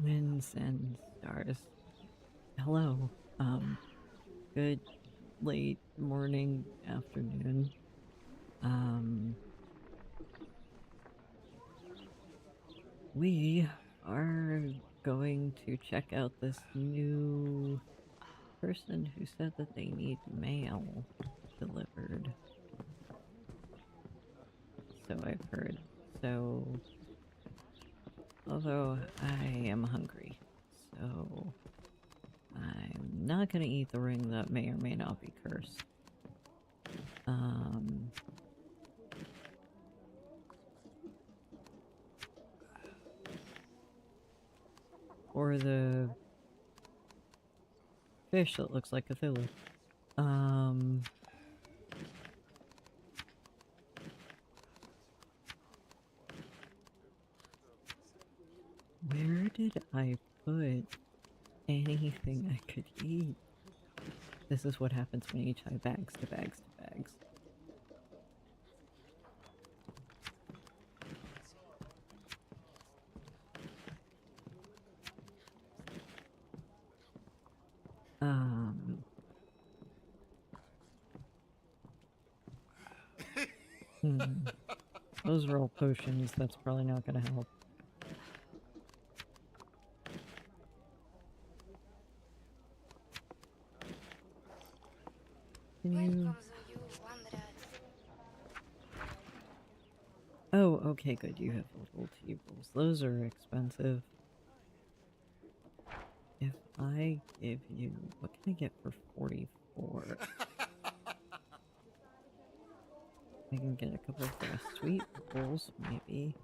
Winds and stars. Hello. Good late morning, afternoon. Um, we are going to check out this new person who said that they need mail delivered. So I've heard. So, although I am hungry, so I'm not gonna eat the ring that may or may not be cursed. Or the fish that looks like a Khelim. Where did I put anything I could eat? This is what happens when you tie bags to bags to bags. Those are all potions, that's probably not gonna help. Can you... Oh, okay, good, you have little tables. Those are expensive. If I give you... What can I get for 44? I can get a couple of sweet bowls, maybe.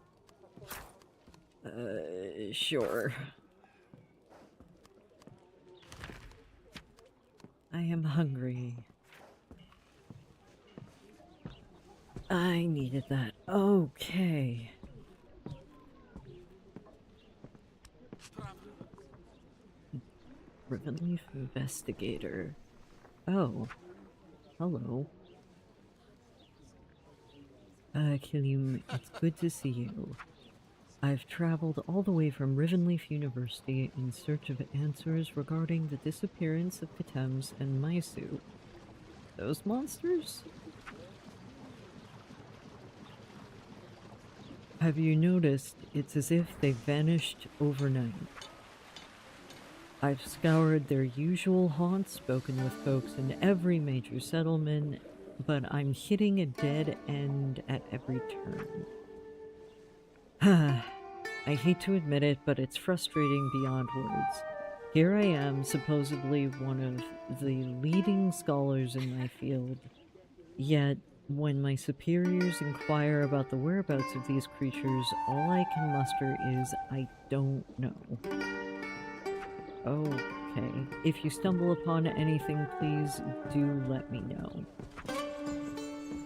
Sure. I am hungry. I needed that. Okay. Rivenleaf Investigator. Oh. Hello. Khelim, it's good to see you. I've traveled all the way from Rivenleaf University in search of answers regarding the disappearance of Khetems and Maisu. Those monsters? Have you noticed it's as if they vanished overnight? I've scoured their usual haunts, spoken with folks in every major settlement, but I'm hitting a dead end at every turn. I hate to admit it, but it's frustrating beyond words. Here I am, supposedly one of the leading scholars in my field, yet when my superiors inquire about the whereabouts of these creatures, all I can muster is, I don't know. Okay, if you stumble upon anything, please do let me know.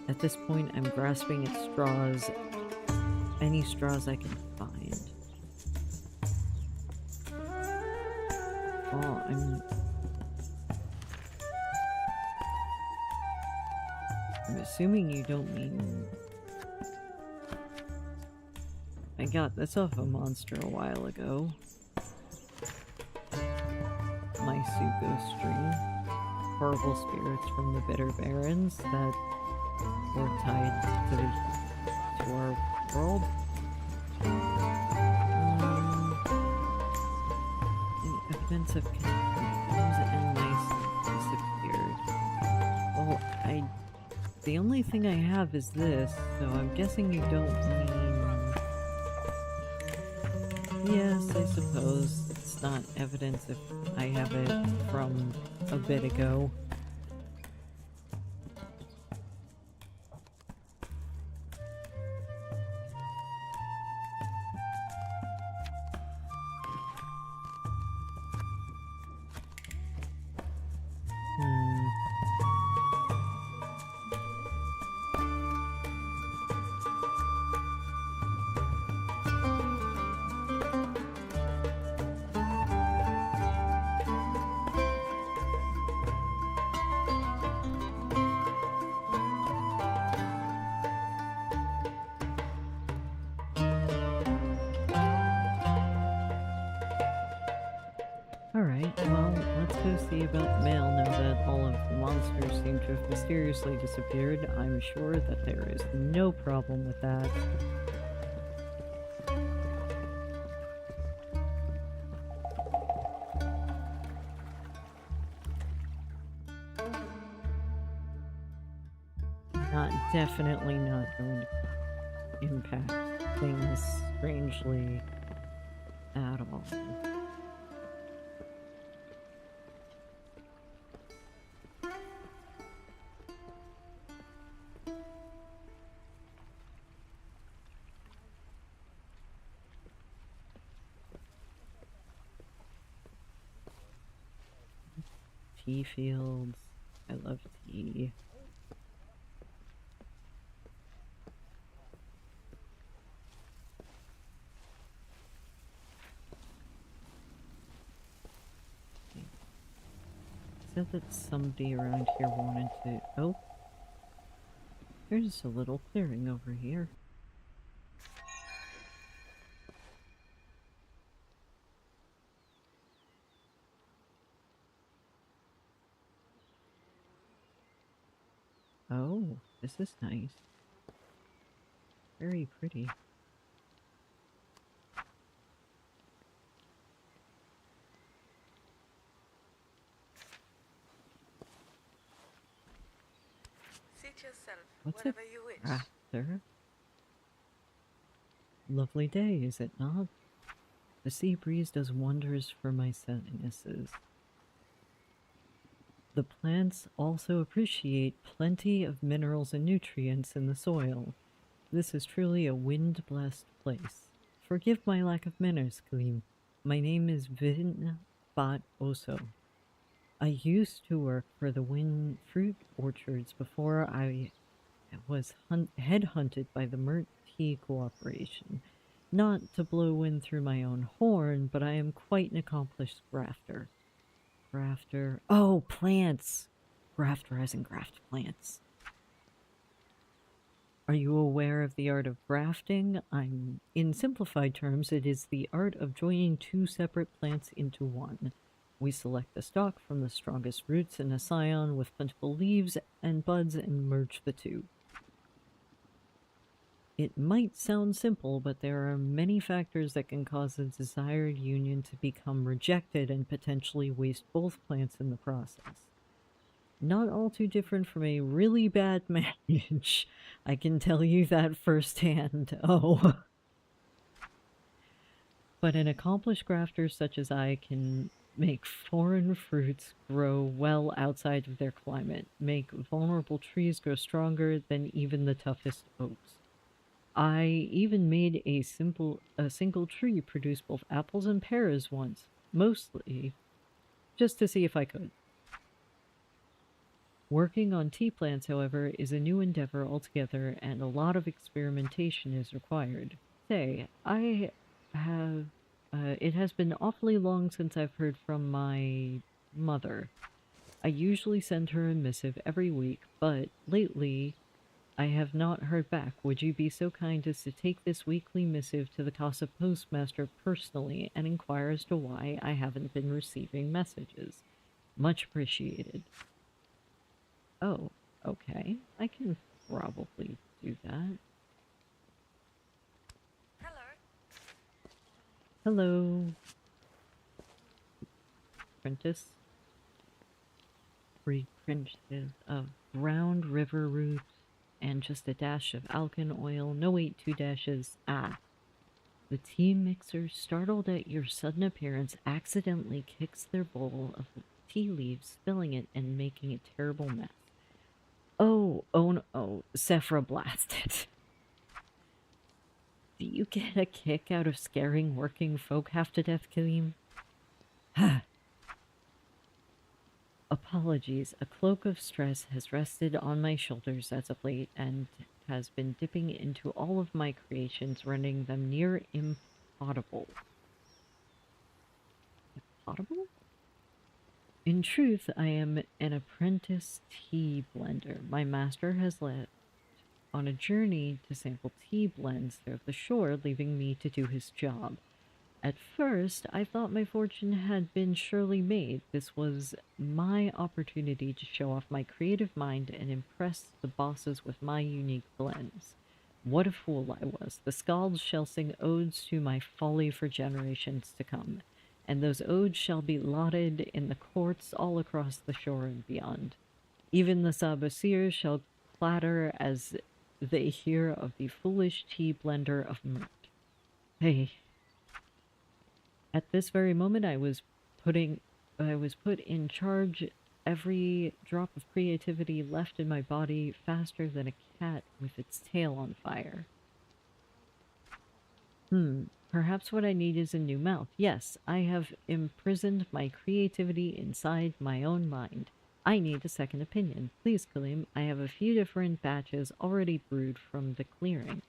At this point, I'm grasping at straws, any straws I can find. Oh, I'm assuming you don't mean... I got this off a monster a while ago. Maisu Ghost String. Horrible spirits from the Bitter Barrens that were tied to our world. The evidence of Khetems and mice disappeared. Well, the only thing I have is this, so I'm guessing you don't mean... Yes, I suppose it's not evidence if I have it from a bit ago. see about the mail now that all of the monsters seem to have mysteriously disappeared. I'm sure that there is no problem with that. Definitely not going to impact things strangely at all. Tea fields. I love tea. Said that somebody around here wanted to... Oh. There's a little clearing over here. Oh, this is nice. Very pretty. Seat yourself, What's whatever it you wish. after? Lovely day, is it not? The sea breeze does wonders for my sinuses. The plants also appreciate plenty of minerals and nutrients in the soil. This is truly a wind-blessed place. Forgive my lack of manners, Khelim. My name is Vin Bat Oso. I used to work for the wind fruit orchards before I was headhunted by the Mert Tea Cooperation. Not to blow wind through my own horn, but I am quite an accomplished grafter. Grafter. Oh, plants! Grafter as in graft plants. Are you aware of the art of grafting? In simplified terms, it is the art of joining two separate plants into one. We select the stalk from the strongest roots in a scion with plentiful leaves and buds and merge the two. It might sound simple, but there are many factors that can cause the desired union to become rejected and potentially waste both plants in the process. Not all too different from a really bad marriage. I can tell you that firsthand. Oh. But an accomplished grafter such as I can make foreign fruits grow well outside of their climate, make vulnerable trees grow stronger than even the toughest oaks. I even made a single tree produce both apples and pears once, mostly just to see if I could. Working on tea plants, however, is a new endeavor altogether, and a lot of experimentation is required. Say, I have... it has been awfully long since I've heard from my mother. I usually send her a missive every week, but lately I have not heard back. Would you be so kind as to take this weekly missive to the Kasa postmaster personally and inquire as to why I haven't been receiving messages? Much appreciated. Oh, okay. I can probably do that. Hello. Hello. Apprentice. Free princes of ground river root and just a dash of alkane oil. No, wait, 2 dashes. Ah. The tea mixer, startled at your sudden appearance, accidentally kicks their bowl of tea leaves, spilling it and making a terrible mess. Oh, no, Sephra blasted. Do you get a kick out of scaring working folk half to death, Khelim? Apologies, a cloak of stress has rested on my shoulders as of late and has been dipping into all of my creations, rendering them near impotable. Impotable? In truth, I am an apprentice tea blender. My master has left on a journey to sample tea blends near the shore, leaving me to do his job. At first, I thought my fortune had been surely made. This was my opportunity to show off my creative mind and impress the bosses with my unique blends. What a fool I was. The skalds shall sing odes to my folly for generations to come, and those odes shall be lauded in the courts all across the shore and beyond. Even the Sabusiers shall clatter as they hear of the foolish tea blender of Mert. Hey, at this very moment, I was put in charge. Every drop of creativity left in my body faster than a cat with its tail on fire. Perhaps what I need is a new mouth. Yes, I have imprisoned my creativity inside my own mind. I need a second opinion. Please, Khelim, I have a few different batches already brewed from the clearing.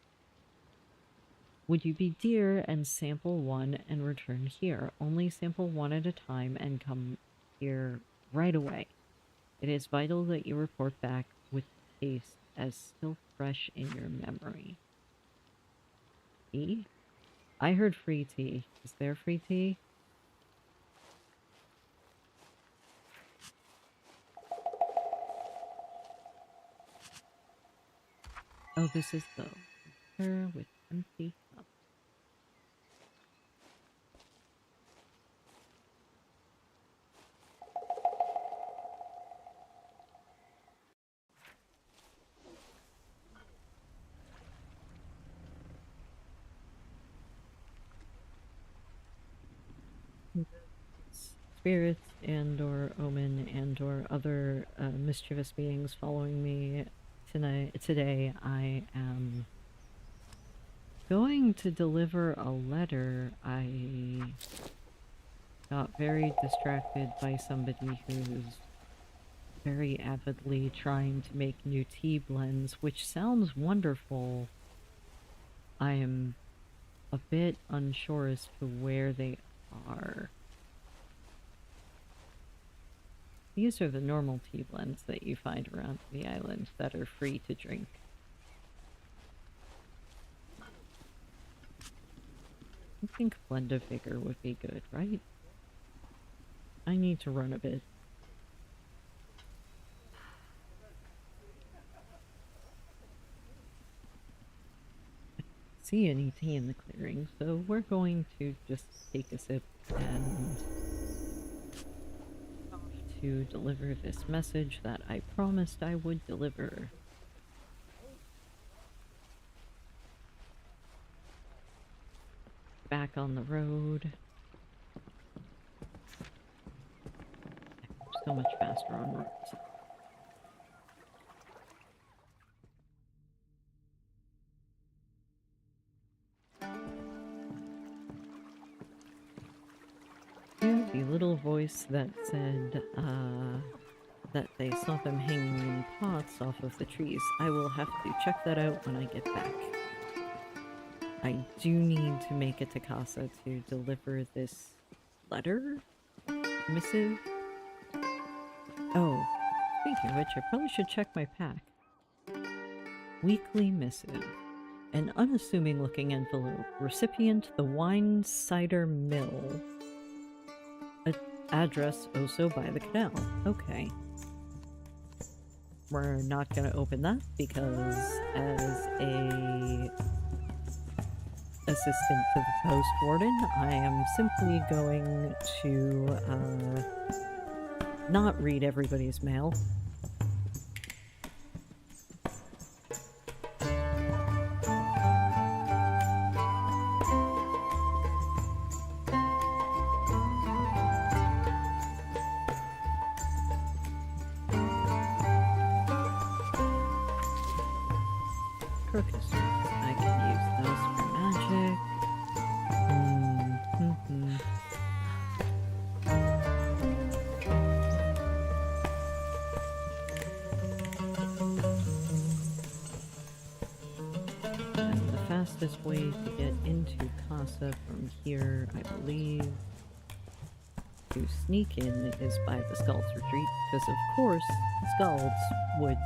Would you be dear and sample one and return here? Only sample one at a time and come here right away. It is vital that you report back with taste as still fresh in your memory. Tea? I heard free tea. Is there free tea? Oh, this is the water with empty cup. Spirits and or omen and or other mischievous beings following me today, I am going to deliver a letter. I got very distracted by somebody who's very avidly trying to make new tea blends, which sounds wonderful. I am a bit unsure as to where they are. These are the normal tea blends that you find around the island that are free to drink. I think Blend of Vigor would be good, right? I need to run a bit. See any tea in the clearing, so we're going to just take a sip and to deliver this message that I promised I would deliver. Back on the road. So much faster on roads. The little voice that said, that they saw them hanging in pots off of the trees. I will have to check that out when I get back. I do need to make it to Kasa to deliver this letter? Missive? Oh, speaking of which, I probably should check my pack. Weekly missive. An unassuming looking envelope. Recipient, the Wine Cider Mill. Address also by the canal. Okay. We're not gonna open that because as a assistant to the post warden, I am simply going to not read everybody's mail. I can use those for magic. And the fastest way to get into Kasa from here, I believe, to sneak in is by the Skald's Retreat, because of course, Skalds would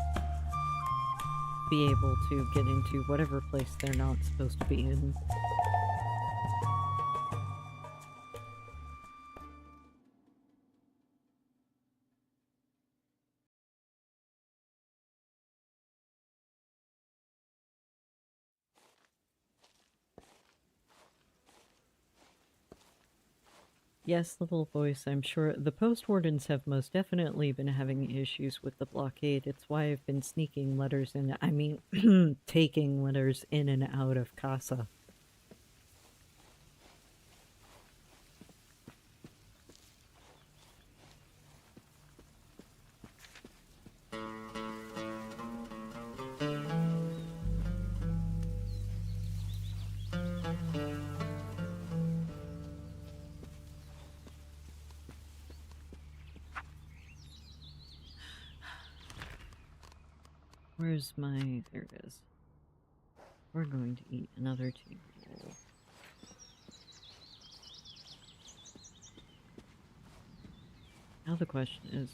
be able to get into whatever place they're not supposed to be in. Yes, little voice, I'm sure the post wardens have most definitely been having issues with the blockade. It's why I've been sneaking letters in, I mean, taking letters in and out of Kasa. Where's my... there it is. We're going to eat another tea roll. Now the question is,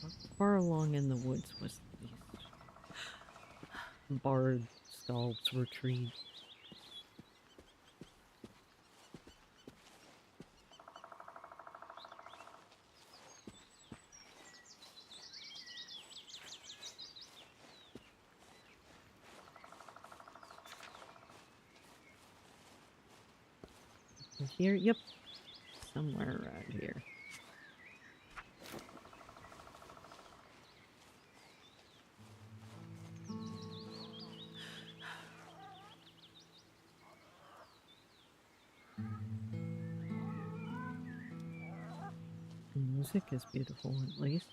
how far along in the woods was this bard scald's retreat? Here? Yep. Somewhere around here. The music is beautiful, at least.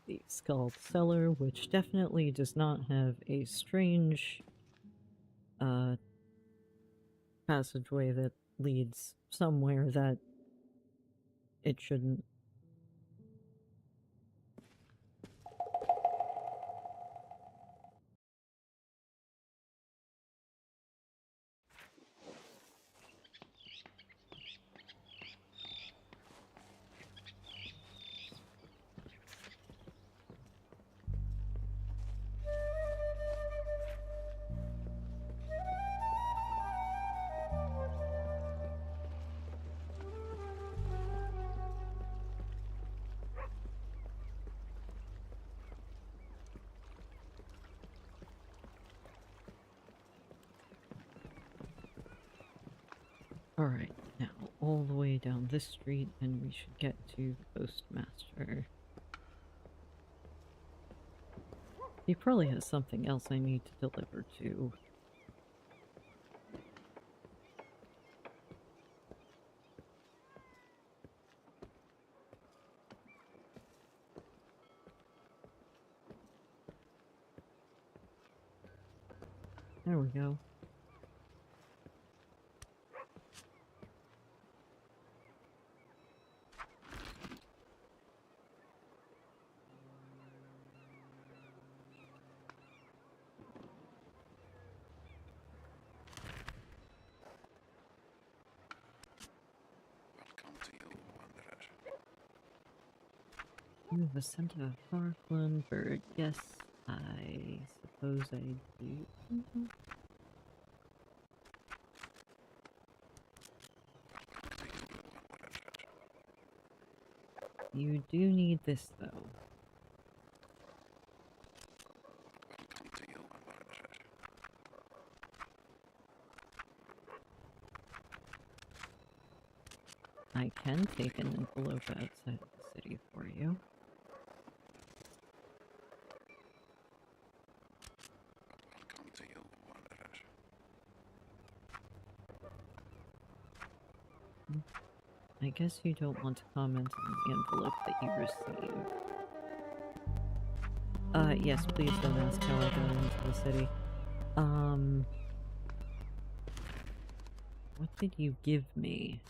The Scald Cellar, which definitely does not have a strange passageway that leads somewhere that it shouldn't. Alright, now all the way down this street, and we should get to the Postmaster. He probably has something else I need to deliver to. There we go. You have a scent of a Farkland bird. Yes, I suppose I do. You do need this, though. I can take an envelope outside of the city for you. I guess you don't want to comment on the envelope that you received. Yes, please don't ask how I got into the city. What did you give me?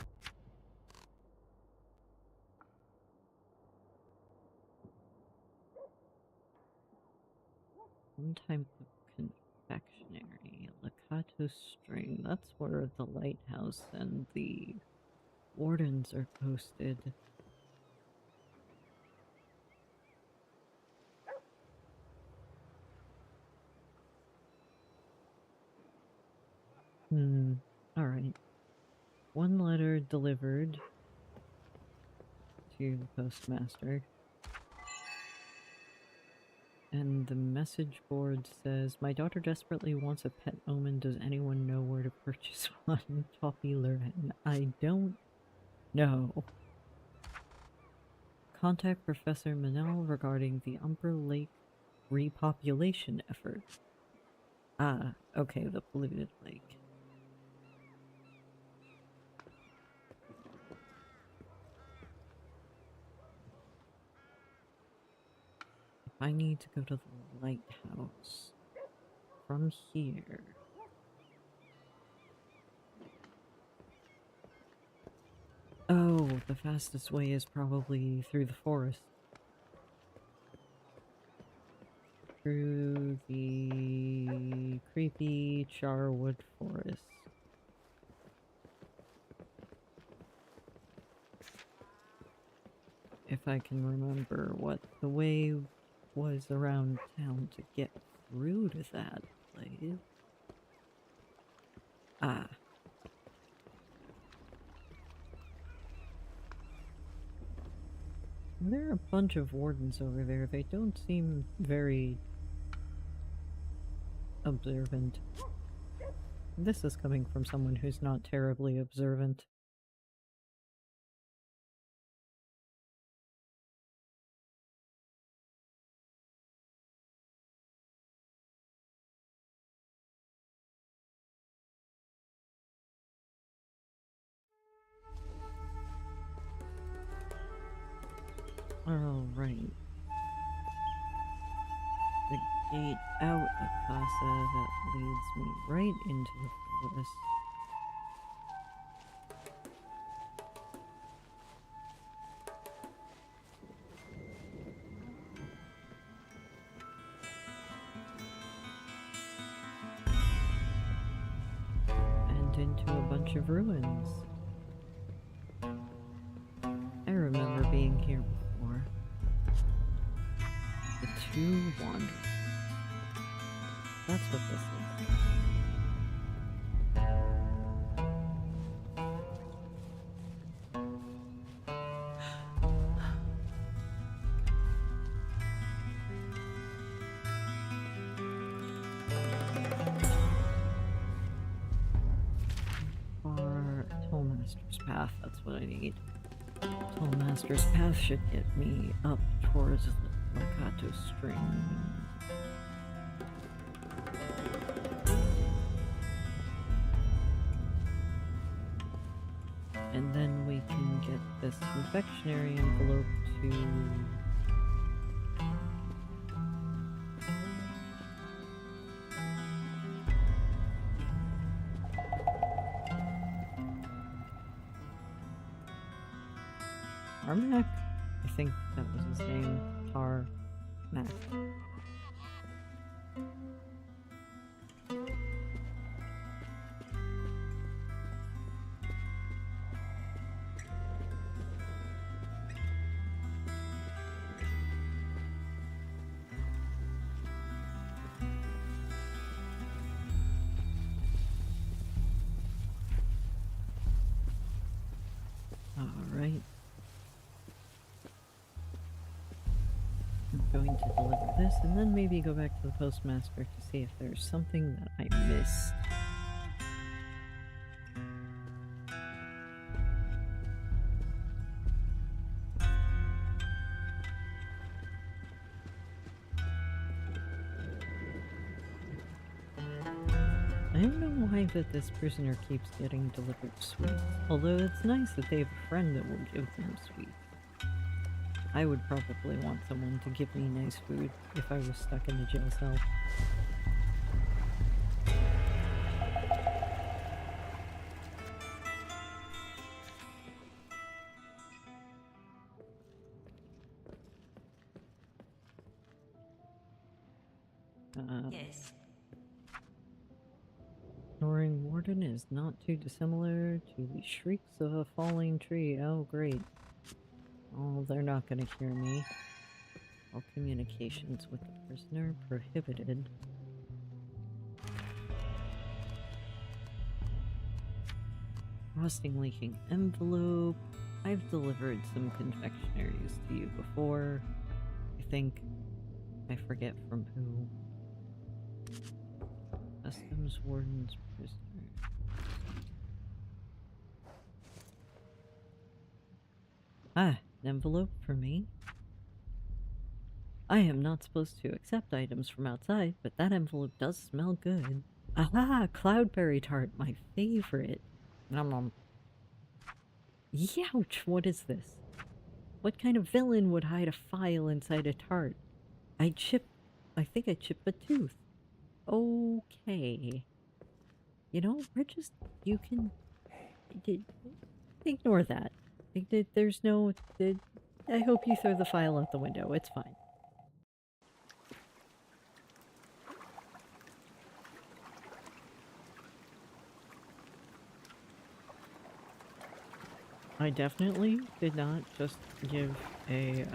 Some type of confectionery. Look. Kato string. That's where the lighthouse and the wardens are posted. Alright. One letter delivered to the postmaster. And the message board says, my daughter desperately wants a pet omen. Does anyone know where to purchase one? Popular, and I don't know. Contact Professor Manel regarding the Umber Lake repopulation effort. Ah, okay, the polluted lake. If I need to go to the lighthouse from here. Oh, the fastest way is probably through the forest. Through the creepy charwood forest. If I can remember what the way was around town to get through to that place. Ah. There are a bunch of wardens over there. They don't seem very observant. This is coming from someone who's not terribly observant. Alright. The gate out of Kasa that leads me right into the forest. And into a bunch of ruins. I remember being here before. The Two Wanderers. That's what this is. Tollmaster's Path, that's what I need. Tollmaster's Path should get me up towards the Kato string. And then we can get this confectionery envelope to... Tarmac? I think that was his name. Tarmac. Alright. I'm going to deliver this and then maybe go back to the postmaster to see if there's something that I missed. I don't know why that this prisoner keeps getting delivered sweets, although it's nice that they have a friend that will give them sweets. I would probably want someone to give me nice food if I was stuck in the jail cell. Yes. warden is not too dissimilar to the shrieks of a falling tree. Oh, great. Oh, they're not gonna hear me. All communications with the prisoner prohibited. Rusting leaking envelope. I've delivered some confectionaries to you before. I think. I forget from who. Customs warden's prisoner. Ah, an envelope for me? I am not supposed to accept items from outside, but that envelope does smell good. Aha! Cloudberry tart, my favorite. Nom nom. Youch! What is this? What kind of villain would hide a file inside a tart? I think I chipped a tooth. Okay. You know, you can... Ignore that. There's no... I hope you throw the file out the window. It's fine. I definitely did not just give a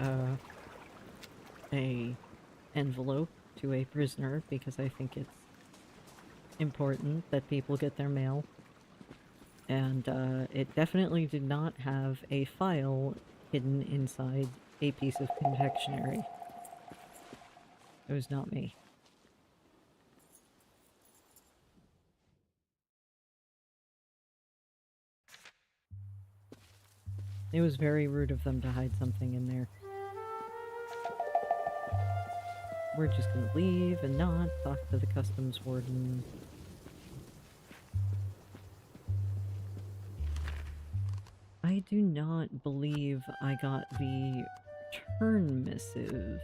envelope to a prisoner because I think it's important that people get their mail. And it definitely did not have a file hidden inside a piece of confectionery. It was not me. It was very rude of them to hide something in there. We're just gonna leave and not talk to the customs warden. I do not believe I got the return missive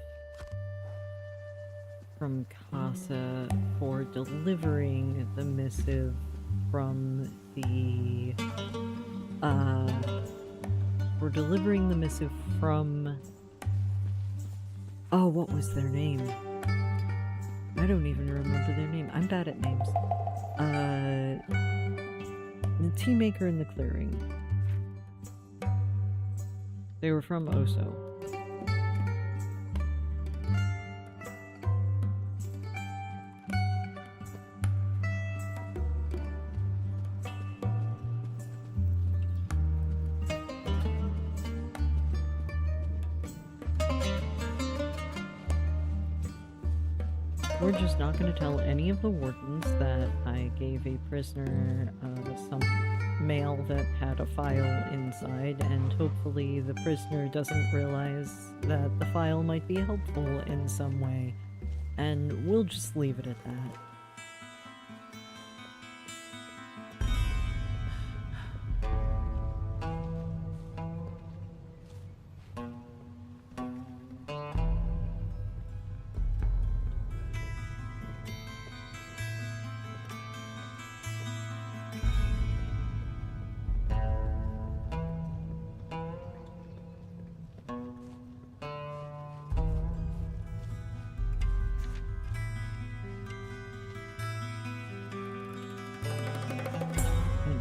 from Kasa for delivering the missive from the... We're delivering the missive from... Oh, what was their name? I don't even remember their name. I'm bad at names. The tea maker in the clearing. They were from Oso. We're just not going to tell any of the wardens that I gave a prisoner some mail that had a file inside, and hopefully the prisoner doesn't realize that the file might be helpful in some way, and we'll just leave it at that.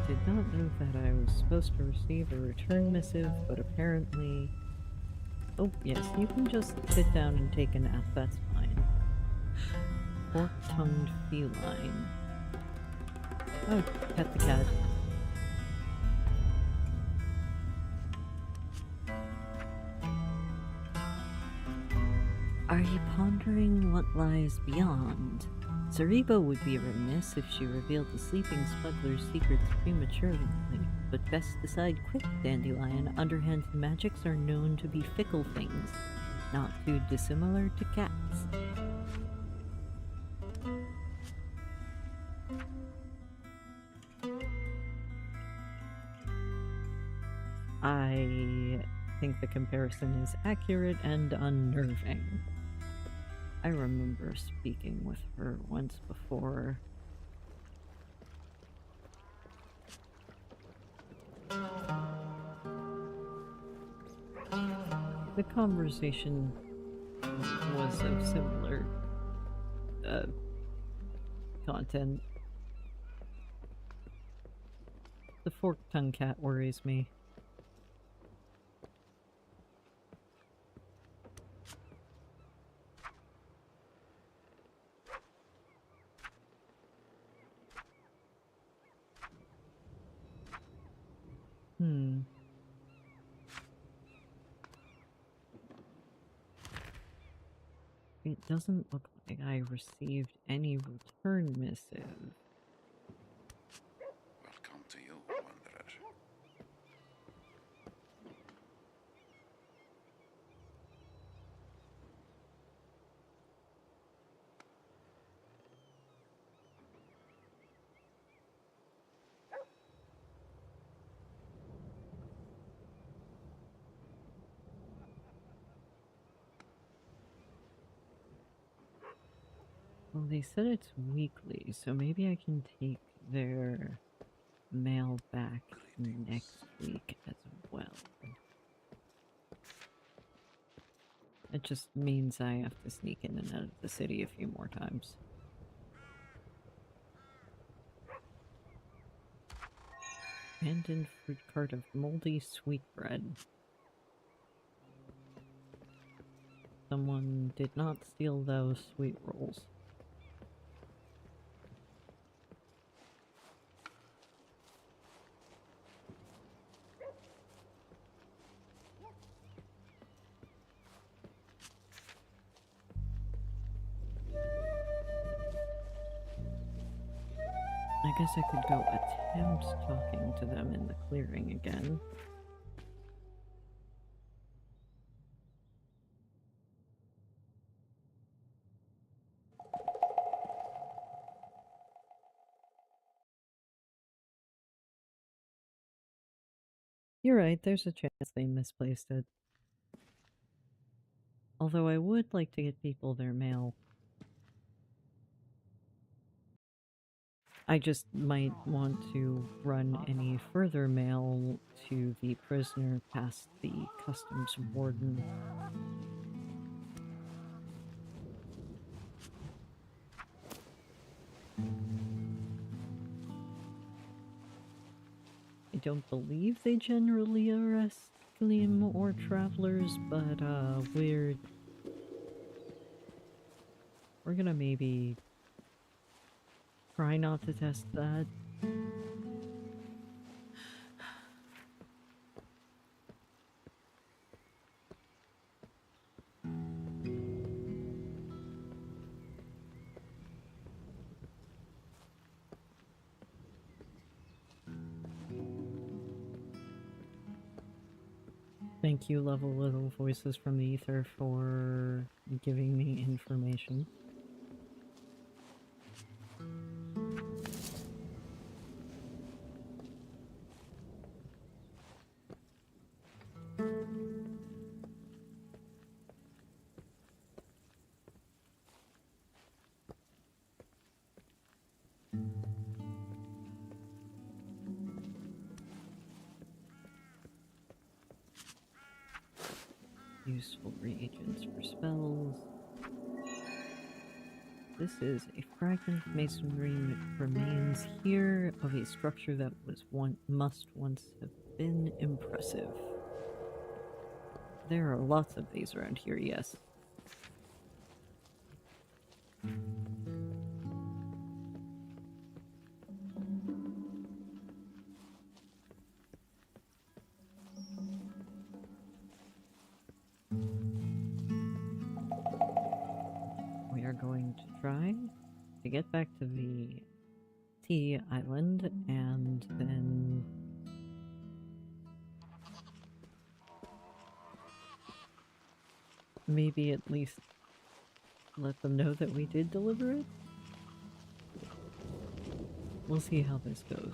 Did not know that I was supposed to receive a return missive, but apparently... Oh, yes, you can just sit down and take a nap, that's fine. Fork-tongued feline. Oh, pet the cat. Are you pondering what lies beyond? Zariba would be remiss if she revealed the sleeping smuggler's secrets prematurely, but best decide quick, Dandelion. Underhand magics are known to be fickle things, not too dissimilar to cats. I think the comparison is accurate and unnerving. I remember speaking with her once before. The conversation was of similar content. The fork-tongued cat worries me. It doesn't look like I received any return missive. Welcome to you, wanderer. Well, they said it's weekly, so maybe I can take their mail back next week as well. It just means I have to sneak in and out of the city a few more times. Abandoned fruit cart of moldy sweetbread. Someone did not steal those sweet rolls. I guess I could go attempt talking to them in the clearing again. You're right, there's a chance they misplaced it. Although I would like to get people their mail. I just might want to run any further mail to the prisoner past the customs warden. I don't believe they generally arrest Khelim or travelers, but we're gonna maybe try not to test that. Thank you, Level Little Voices from the Ether, for giving me information. Useful reagents for spells. This is a fragment of masonry remains here of a structure that must once have been impressive. There are lots of these around here, yes. We are going to try to get back to the Tea Island and then maybe at least let them know that we did deliver it. We'll see how this goes.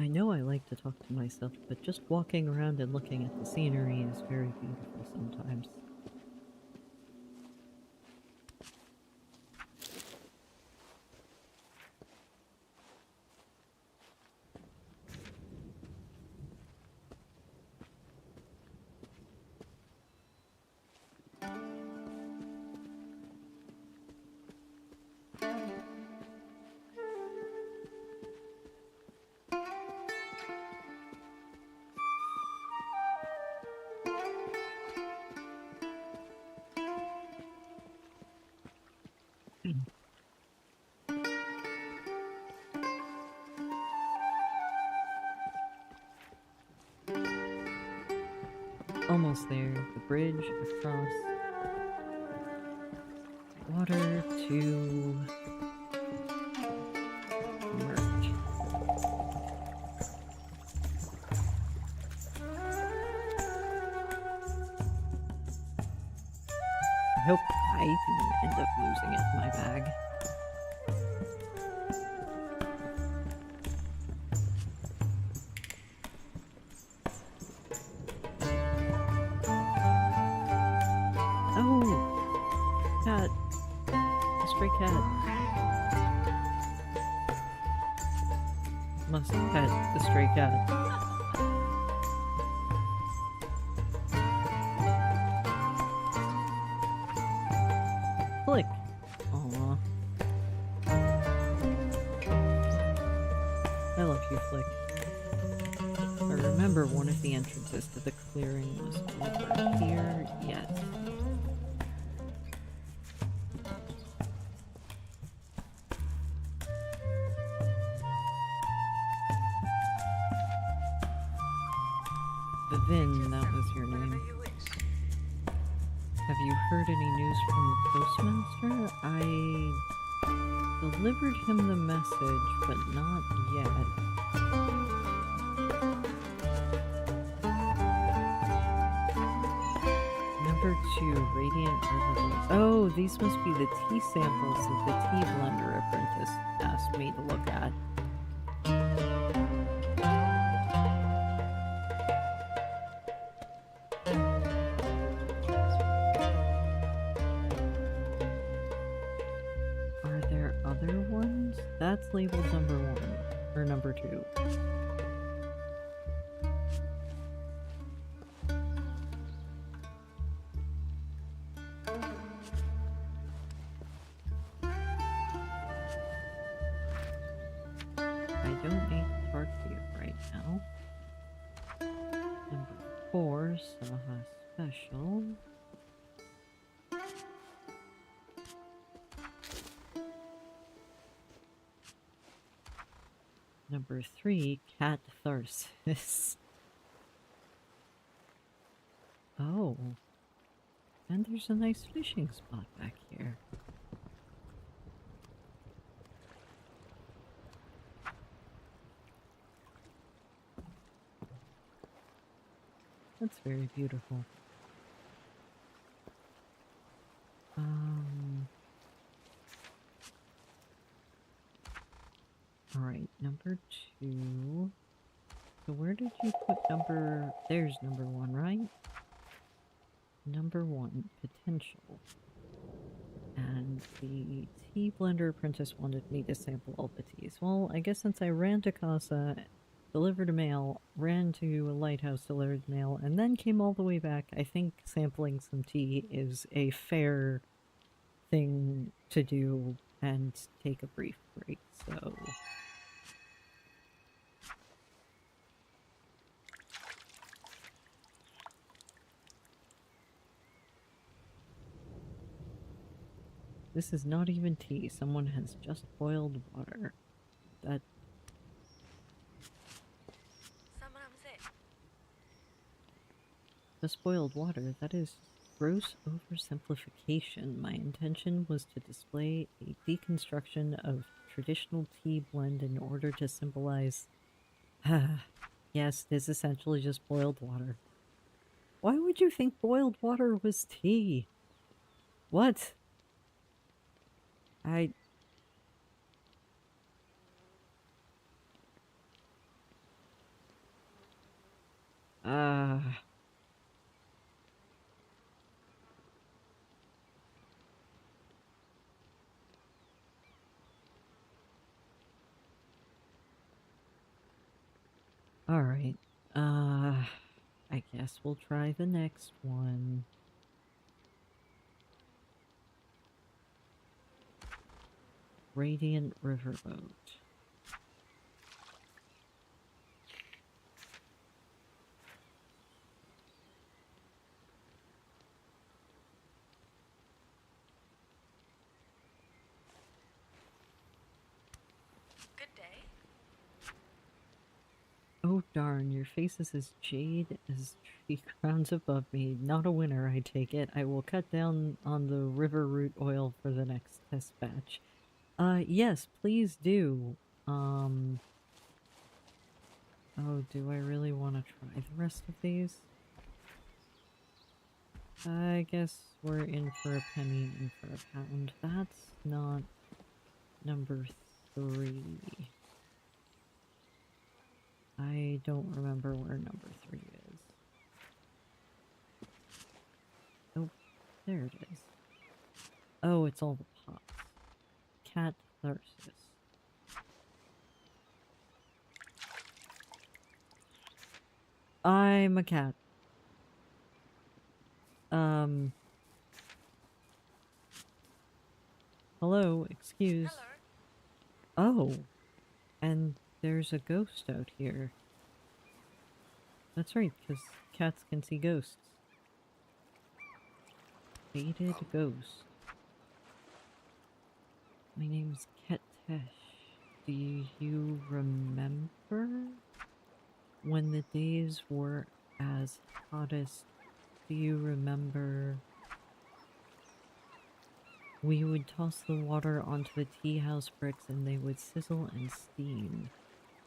I know I like to talk to myself, but just walking around and looking at the scenery is very beautiful sometimes. Almost there. The bridge across water to merge. I hope I didn't end up losing it in my bag. Oh! Cat! A stray cat. Must pet the stray cat. Flick! Aww. I love you, Flick. I remember one of the entrances to the clearing was over here. Yes. Vivin, that was your name. Have you heard any news from the postmaster? I delivered him the message, but not yet. Number 2, Radiant River. Oh, these must be the tea samples that the tea blender apprentice asked me to look at. Are there other ones? That's labeled number 1, or number 2. I don't need to talk to you right now. Number 4, Saha Special. Number 3, Cat Tharsis. Oh. And there's a nice fishing spot back here. That's very beautiful. Alright, number 2. So where did you put number... There's number 1, right? Number 1, potential. And the tea blender apprentice wanted me to sample all the teas. Well, I guess since I ran to Kasa, delivered a mail, ran to a lighthouse, delivered mail, and then came all the way back, I think sampling some tea is a fair thing to do and take a brief break, so... This is not even tea. Someone has just boiled water. That... Just boiled water? That is gross oversimplification. My intention was to display a deconstruction of traditional tea blend in order to symbolize... Yes, it is essentially just boiled water. Why would you think boiled water was tea? What? Uh... Alright. I guess we'll try the next one. Radiant Riverboat. Good day. Oh darn, your face is as jade as tree crowns above me. Not a winner, I take it. I will cut down on the river root oil for the next test batch. Yes, please do. Oh, do I really want to try the rest of these? I guess we're in for a penny and for a pound. That's not number 3. I don't remember where number 3 is. Oh, there it is. Oh, it's all the pots. Cat Tharsis. I'm a cat. Hello, excuse. Hello. Oh, and there's a ghost out here. That's right, because cats can see ghosts. Faded ghost. My name's Ketesh. Do you remember when the days were as hottest? Do you remember we would toss the water onto the tea house bricks and they would sizzle and steam?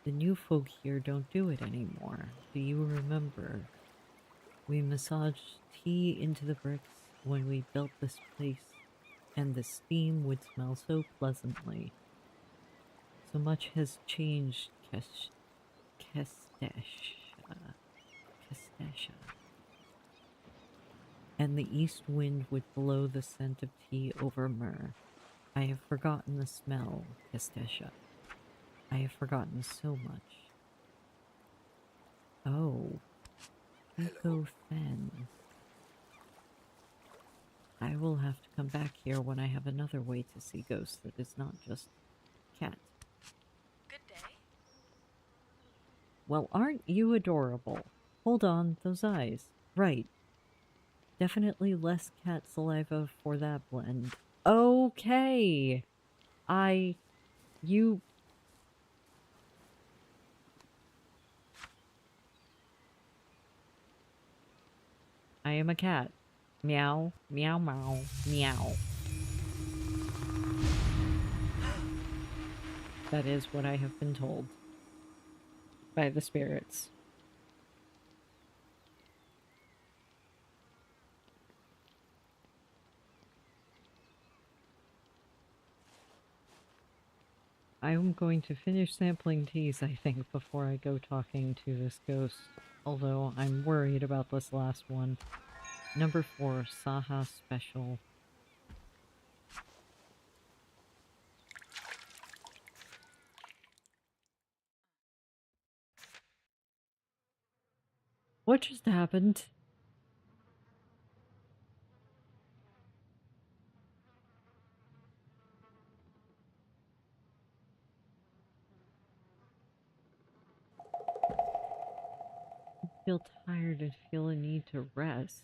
The new folk here don't do it anymore. Do you remember? We massaged tea into the bricks when we built this place, and the steam would smell so pleasantly. So much has changed, Kestesha. And the east wind would blow the scent of tea over myrrh. I have forgotten the smell, Kestesha. I have forgotten so much. Oh, Eco Fen. I will have to come back here when I have another way to see ghosts that is not just cat. Good day. Well, aren't you adorable? Hold on, those eyes. Right. Definitely less cat saliva for that blend. Okay. You... I am a cat. Meow, meow, meow, meow. That is what I have been told by the spirits. I'm going to finish sampling teas, I think, before I go talking to this ghost. Although I'm worried about this last one. Number 4, Saha Special. What just happened? I feel tired and feel a need to rest.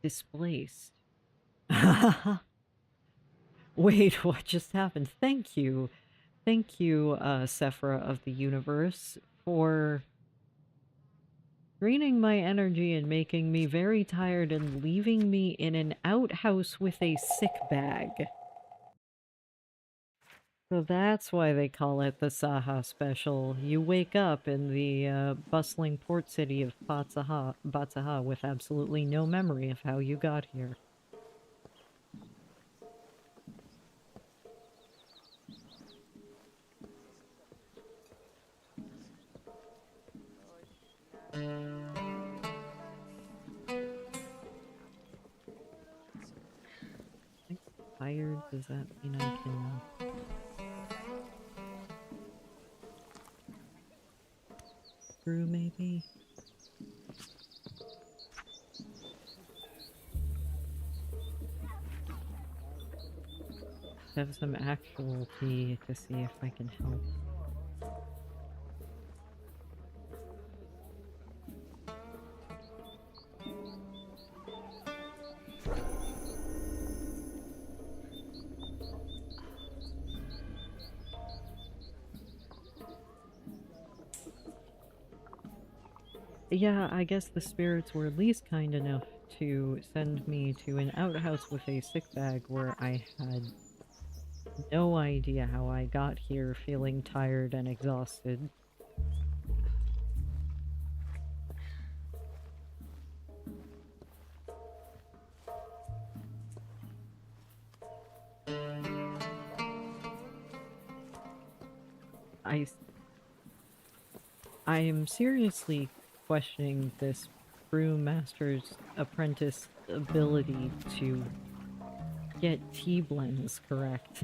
Displaced. Wait, what just happened? Thank you. Thank you, Sephra of the universe, for draining my energy and making me very tired and leaving me in an outhouse with a sick bag. So that's why they call it the Saha Special. You wake up in the bustling port city of Batsaha with absolutely no memory of how you got here. I'm tired. Does that mean I can brew maybe? Have some actual tea to see if I can help. Yeah, I guess the spirits were at least kind enough to send me to an outhouse with a sick bag where I had no idea how I got here feeling tired and exhausted. I I am seriously questioning this brewmaster's apprentice ability to get tea blends correct.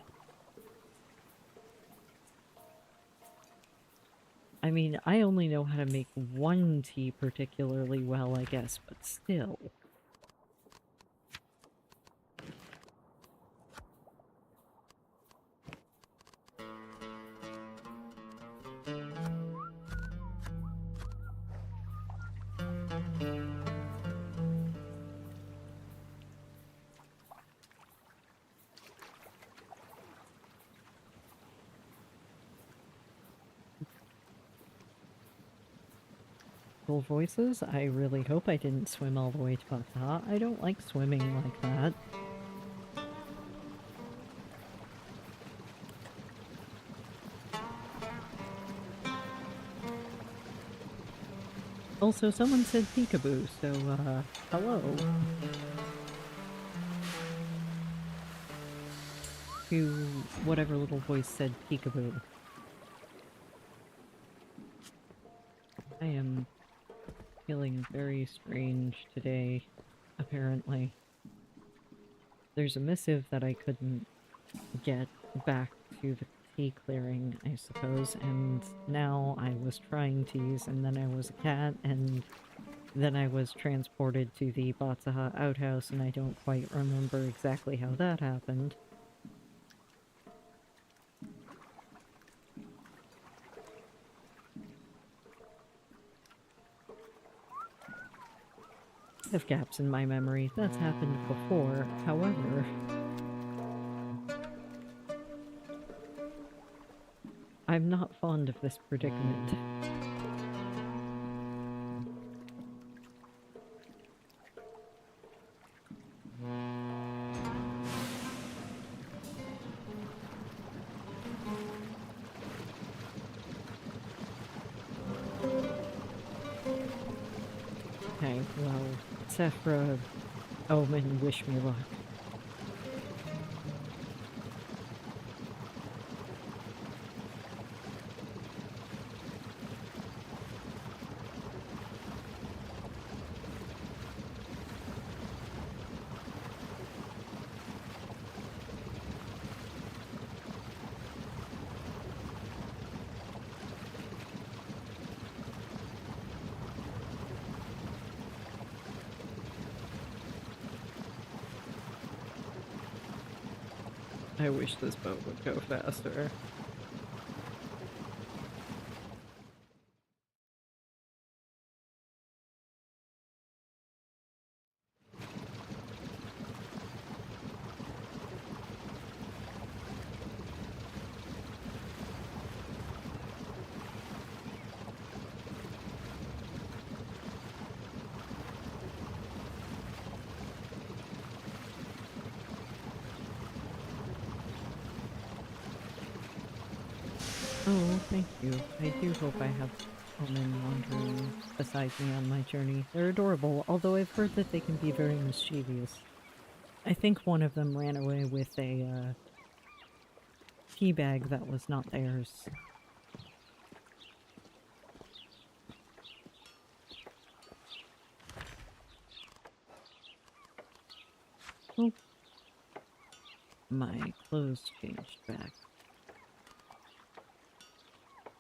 I mean, I only know how to make one tea particularly well, I guess, but still. Full voices? I really hope I didn't swim all the way to Kasa. I don't like swimming like that. Also, someone said peekaboo, so, hello. To whatever little voice said peekaboo. I am feeling very strange today, apparently. There's a missive that I couldn't get back to the tea clearing, I suppose, and now I was trying teas, and then I was a cat, and then I was transported to the Batsaha outhouse, and I don't quite remember exactly how that happened. I have gaps in my memory. That's happened before. However, I'm not fond of this predicament. Okay, well, Sephra, Omen, wish me luck. I wish this boat would go faster. Oh, thank you. I do hope I have Omen wandering beside me on my journey. They're adorable, although I've heard that they can be very mischievous. I think one of them ran away with a, tea bag that was not theirs. hope my clothes changed back.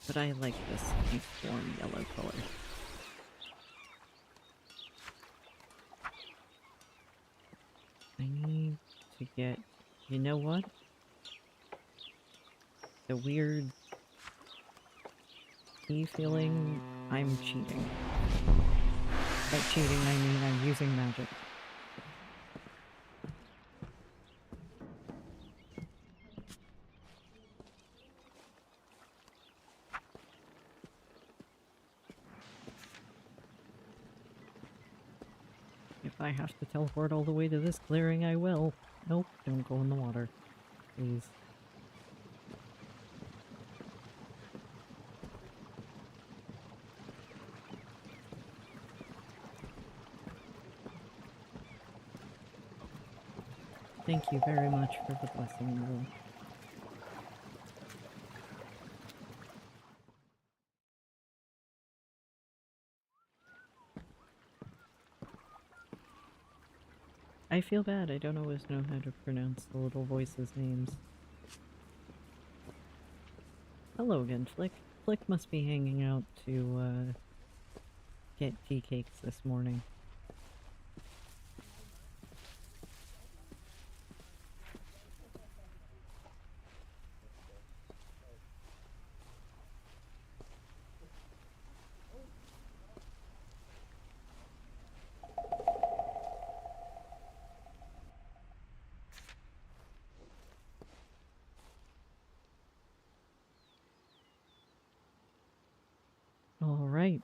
But I like this nice warm yellow color. I need to get... You know what? The weird tea feeling, I'm cheating. By cheating, I mean I'm using magic. If I have to teleport all the way to this clearing, I will. Nope, don't go in the water. Please. Thank you very much for the blessing, Lou. I feel bad, I don't always know how to pronounce the little voices' names. Hello again, Flick. Flick must be hanging out to, get tea cakes this morning. Alright.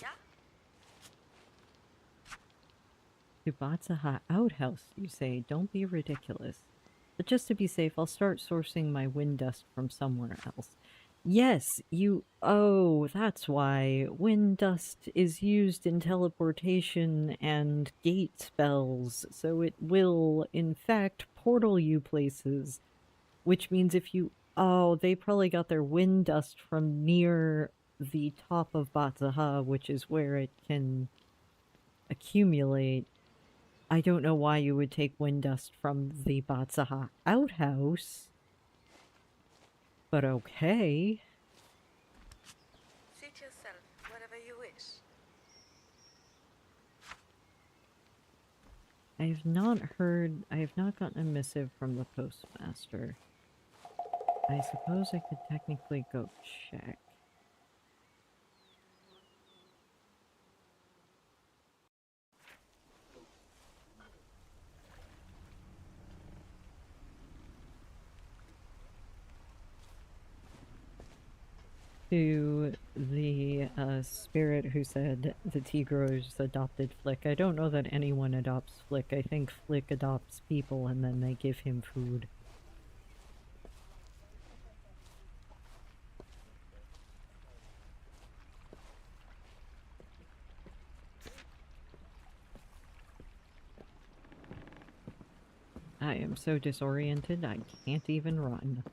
Yeah? To Batsaha outhouse, you say. Don't be ridiculous. But just to be safe, I'll start sourcing my wind dust from somewhere else. Yes, you... Oh, that's why. Wind dust is used in teleportation and gate spells, so it will, in fact, portal you places. Which means if you... Oh, they probably got their wind dust from near the top of Batsaha, which is where it can accumulate. I don't know why you would take wind dust from the Batsaha outhouse. But okay. Seat yourself wherever you wish. I have not gotten a missive from the postmaster. I suppose I could technically go check. To the spirit who said the tea growers adopted Flick. I don't know that anyone adopts Flick. I think Flick adopts people and then they give him food. I am so disoriented, I can't even run.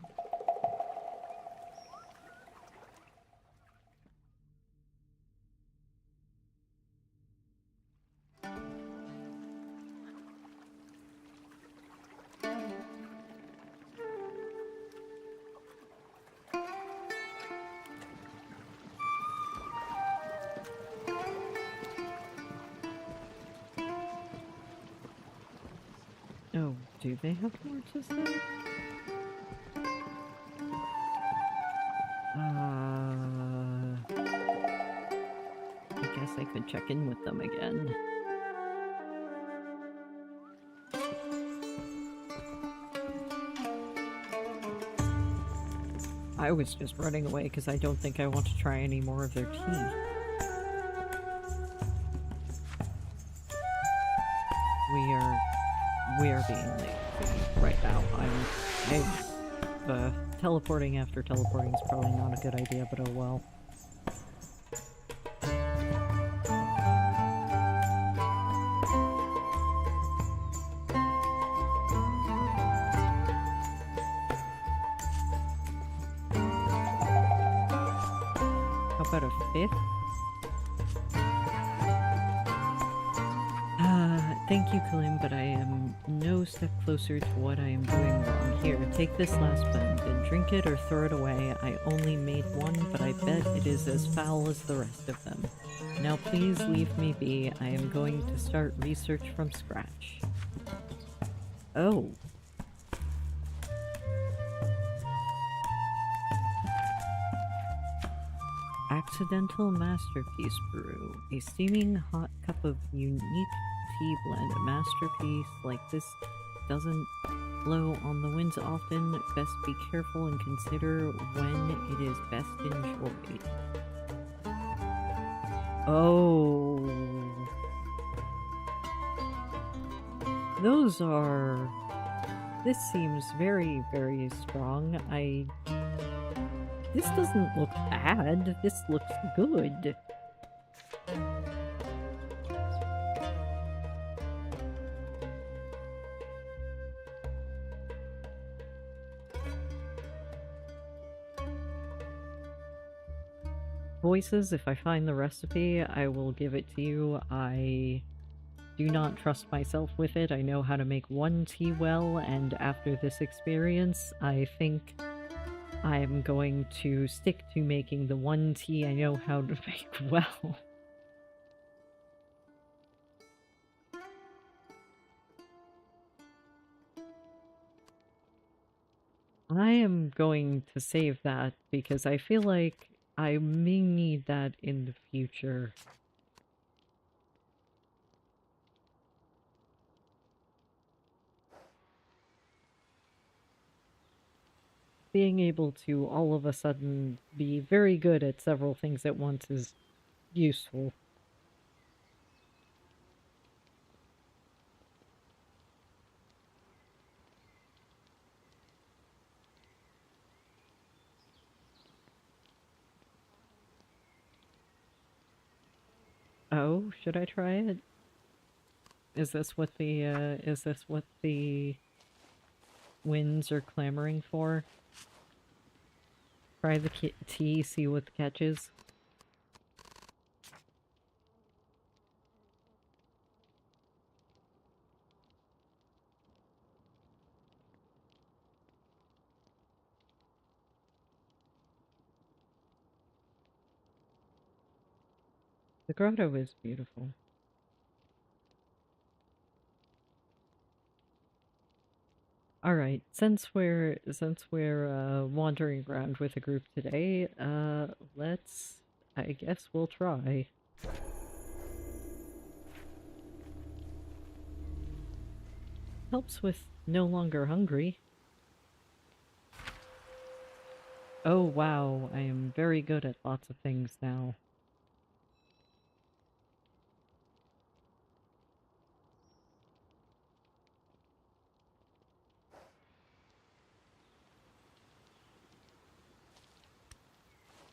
Oh, do they have more to say? I guess I could check in with them again. I was just running away because I don't think I want to try any more of their tea. We are being late right now. Teleporting after teleporting is probably not a good idea, but oh well. How about a fifth? Thank you, Khelim, but I am no step closer to what I am doing wrong. Here, take this last blend and drink it or throw it away. I only made one, but I bet it is as foul as the rest of them. Now please leave me be. I am going to start research from scratch. Oh. Accidental Masterpiece Brew. A steaming hot cup of unique tea blend. A masterpiece like this doesn't blow on the winds often. Best be careful and consider when it is best enjoyed. Oh. Those are... This seems very, very strong. This doesn't look bad. This looks good. Voices, if I find the recipe, I will give it to you. I do not trust myself with it. I know how to make one tea well, and after this experience, I think I'm going to stick to making the one tea I know how to make well. I am going to save that because I feel like I may need that in the future. Being able to all of a sudden be very good at several things at once is useful. Oh, should I try it? Is this what the winds are clamoring for? Try the tea, see what the catch is. The grotto is beautiful. Alright, since we're wandering around with a group today, I guess we'll try. Helps with no longer hungry. Oh wow, I am very good at lots of things now.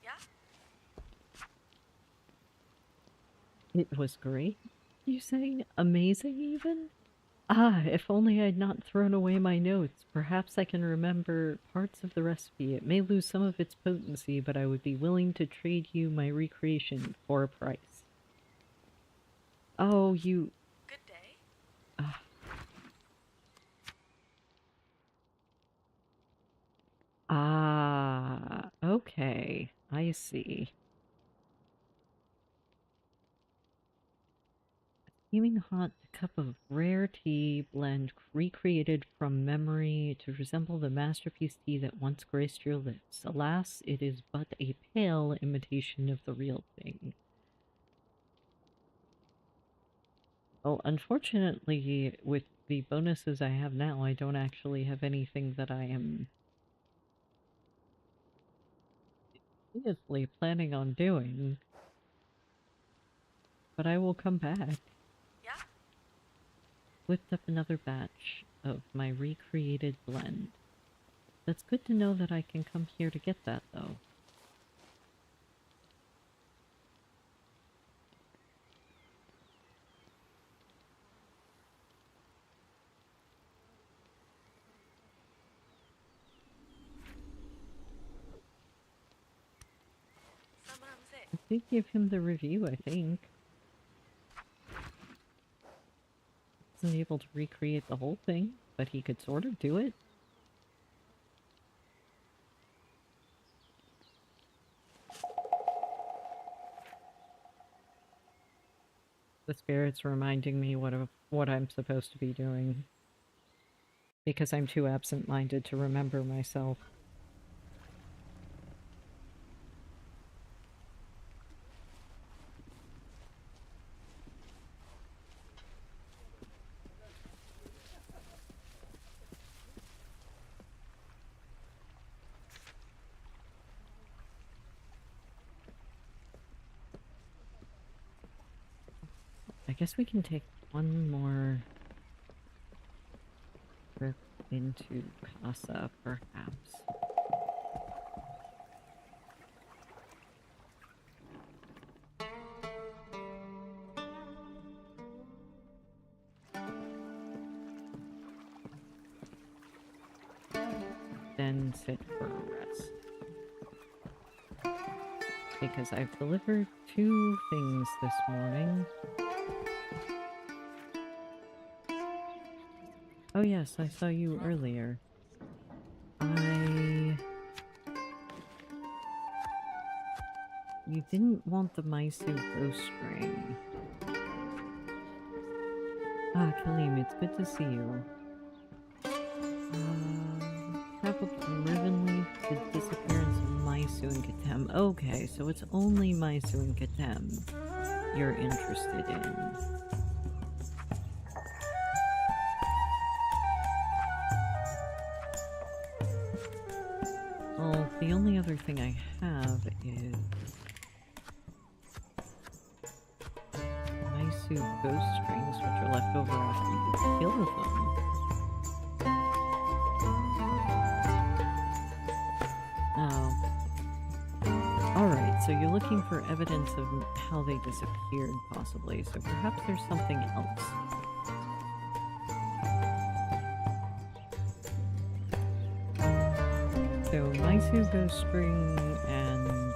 Yeah? It was great, you say? Amazing even? Ah, if only I'd not thrown away my notes. Perhaps I can remember parts of the recipe. It may lose some of its potency, but I would be willing to trade you my recreation for a price. Oh, you... Good day. Ah. Ah, okay. I see. Steaming hot cup of rare tea blend recreated from memory to resemble the masterpiece tea that once graced your lips. Alas, it is but a pale imitation of the real thing. Well, unfortunately, with the bonuses I have now, I don't actually have anything that I am seriously planning on doing. But I will come back. Yeah? Whipped up another batch of my recreated blend. That's good to know that I can come here to get that, though. I did give him the review, I think. wasn't able to recreate the whole thing, but he could sort of do it. The spirit's reminding me what I'm supposed to be doing. Because I'm too absent-minded to remember myself. I guess we can take one more trip into Kasa, perhaps. Then sit for a rest. Because I've delivered 2 things this morning. Oh yes, I saw you earlier. You didn't want the Mishaps bowstring. Ah, Khelim, it's good to see you. Traveled from Rivenleaf to disappearance of Maisu and Khelim. Okay, so it's only Maisu and Khelim you're interested in. Well, the only other thing I have is Maisu ghost strings, which are left over after you kill them. Alright, so you're looking for evidence of how they disappeared, possibly, so perhaps there's something else. So, Maisu ghost string and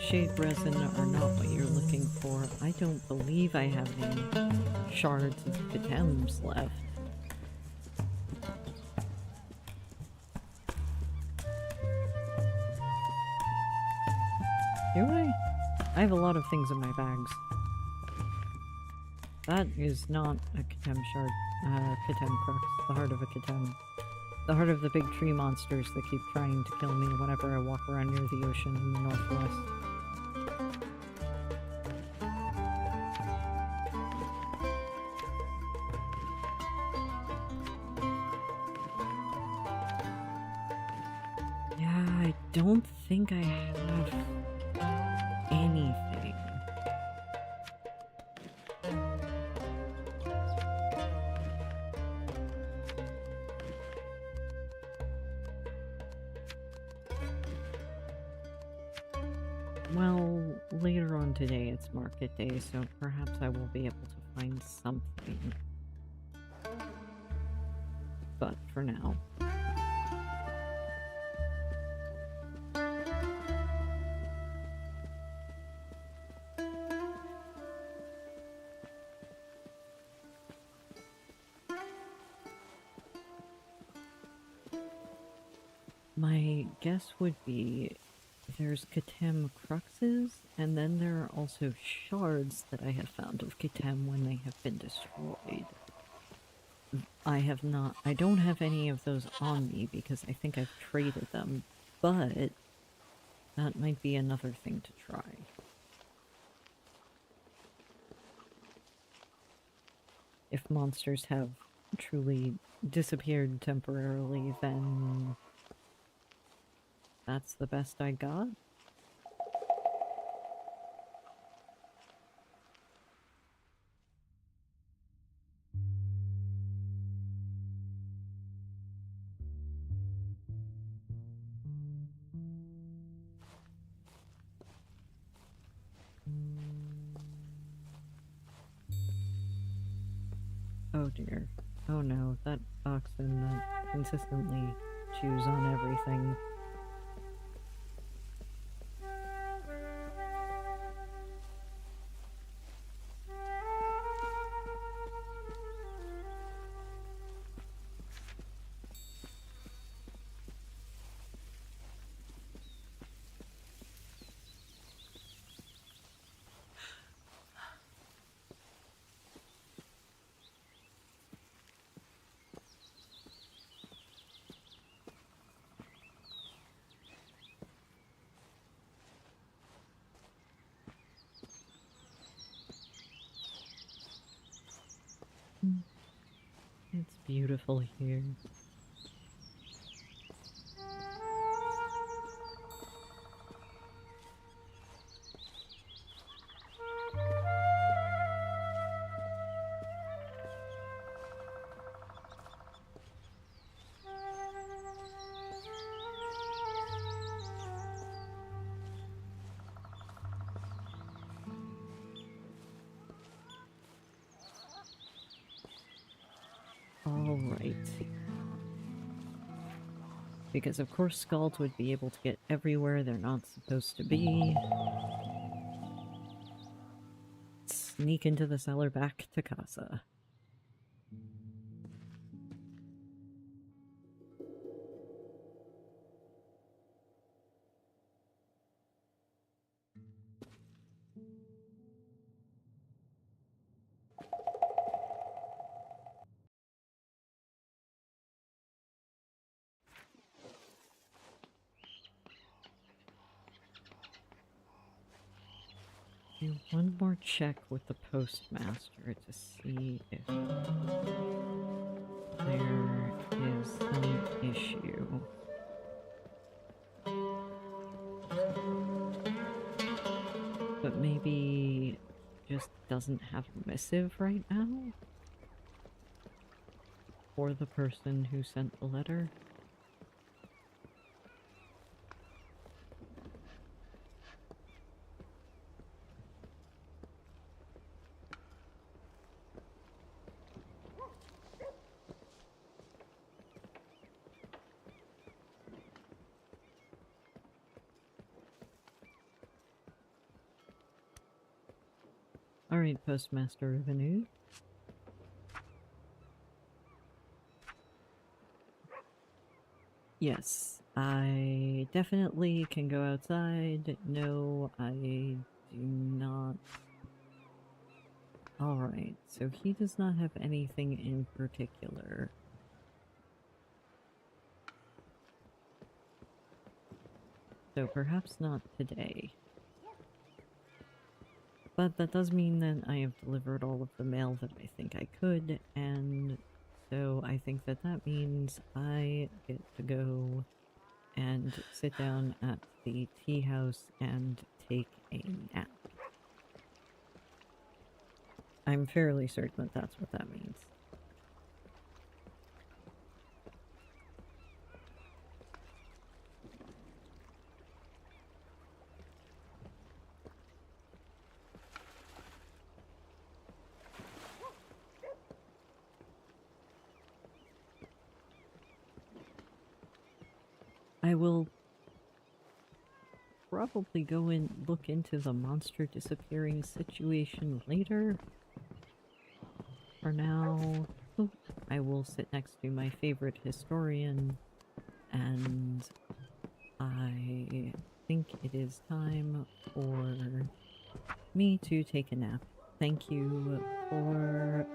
shade resin are not what you're looking for. I don't believe I have any shards of Khetems left. Do I? I have a lot of things in my bags. That is not a Khetem shard. Khetem crux. The heart of a Khetem. The heart of the big tree monsters that keep trying to kill me whenever I walk around near the ocean in the northwest. Yeah, I don't think I have anything. Well, later on today it's market day, so perhaps I will be able to find something. But for now... My guess would be there's Khetem cruxes, and then there are also shards that I have found of Khetem when they have been destroyed. I don't have any of those on me because I think I've traded them, but that might be another thing to try. If monsters have truly disappeared temporarily, then that's the best I got. Oh dear. Oh no, that oxen that consistently chews on everything. beautiful here. Alright. Because of course Scalds would be able to get everywhere they're not supposed to be. Sneak into the cellar back to Kasa. Do one more check with the postmaster to see if there is some issue. But maybe just doesn't have a missive right now? For the person who sent the letter? Alright, Postmaster Revenue. Yes, I definitely can go outside. No, I do not. Alright, so he does not have anything in particular. So perhaps not today. But that does mean that I have delivered all of the mail that I think I could, and so I think that that means I get to go and sit down at the tea house and take a nap. I'm fairly certain that that's what that means. I will probably go and look into the monster disappearing situation later. For now, I will sit next to my favorite historian, and I think it is time for me to take a nap. Thank you for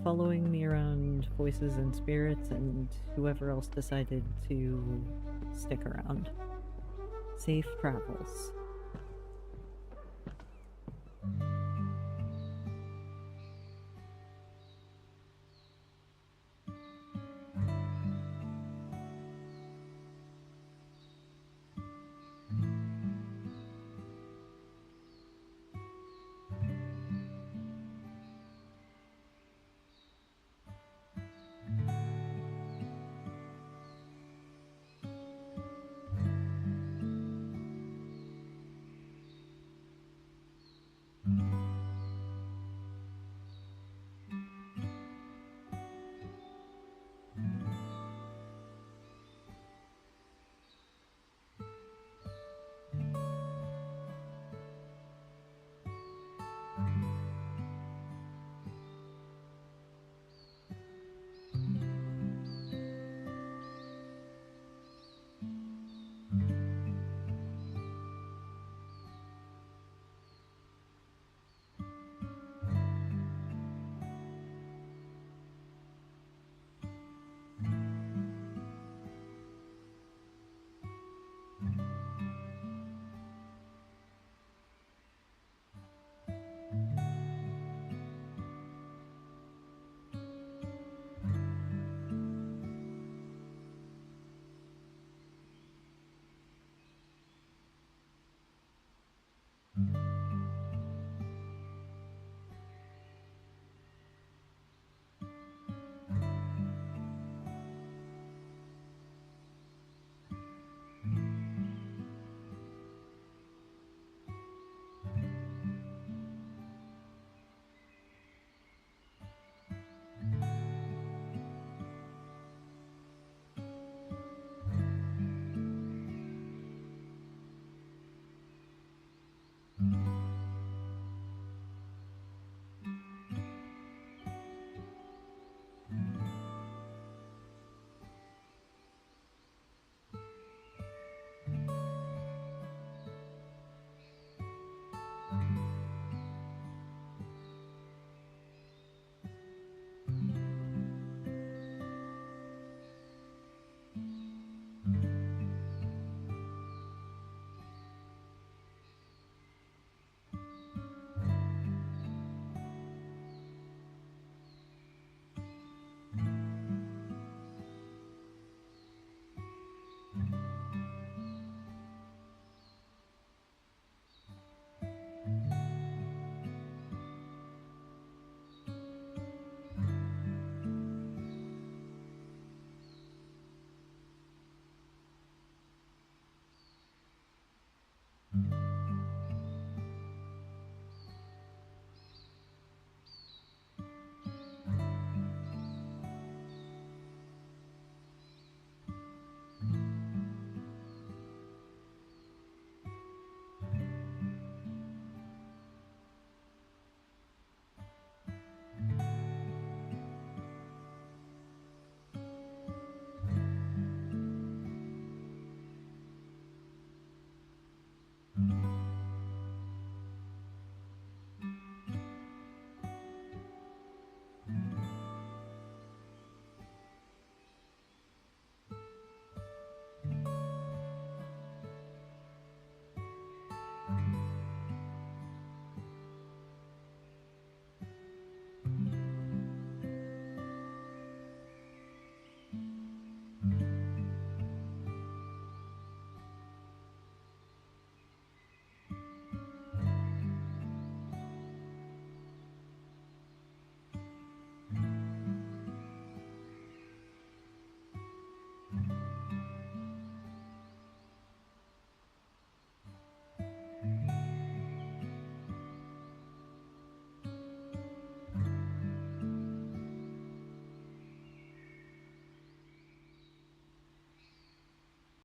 following me around Voices and Spirits, and whoever else decided to stick around. Safe travels.